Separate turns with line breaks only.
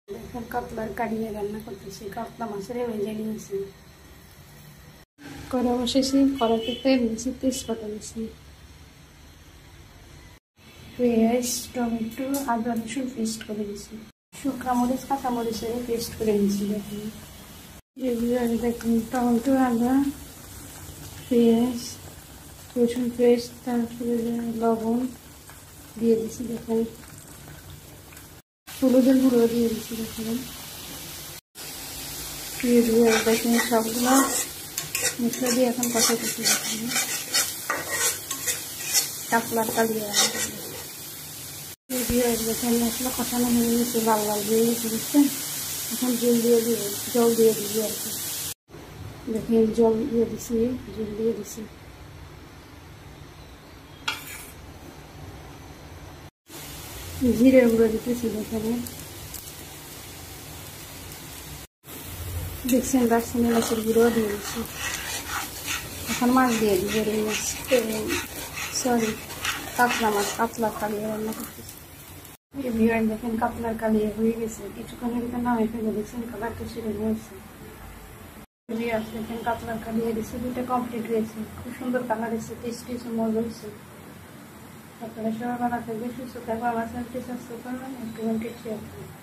এখন কাতলার কাটিয়ে রান্না করতেছি, কাতলা মাছের ভেজে নিয়েছি। কড়া বসেছি, কড়াতে তেল দিয়েছি, তেজপাতা দিয়েছি, পেঁয়াজ, টমেটো, আদা রসুন পেস্ট করে দিয়েছি, শুকনো মরিচ কাঁচা মরিচের পেস্ট করে নিয়েছি। দেখুন টমেটো, আদা, পেঁয়াজ, রসুন পেস্ট, তারপরে লবণ দিয়ে দিচ্ছি। দেখুন হলুদের গুঁড়ো দিয়ে দিচ্ছি। দেখুন দেখুন সবগুলো মশলা দিয়ে এখন কষা করছি। দেখুন কাতলার কালিয়ে দেখেন মশলা কষানো হয়ে গেছে, লাল লাল দিয়ে গেছে, বুঝছেন? এখন জল দিয়ে দিবি আর কি। দেখেন জল দিয়ে দিছি। জিরের গুঁড়ো দিতেছি। দেখছেন দারচিনি এলাচের গুঁড়ো দিয়ে দিচ্ছি। এখন মাছ দিয়ে দিই, রুই মাছ, কাতলার কালিয়ে রান্না করতেছি। দেখেন কাতলার কালিয়ে হয়ে গেছে, কিছুক্ষণের ভিতরে নামে ফেলে দেখছেন কালারটা সেরকম হয়েছে। দেখেন কাতলার কালিয়ে দিচ্ছে, দুইটা কমপ্লিট হয়েছে, খুব সুন্দর কালার এসেছে, টেস্টি হয়েছে, মজা হয়েছে। আপনারা সবাই ভালো থাকবে, সুস্থ থাকবে, আমার চ্যানেলটি সাবস্ক্রাইব করবেন, একটু শেয়ার করবেন।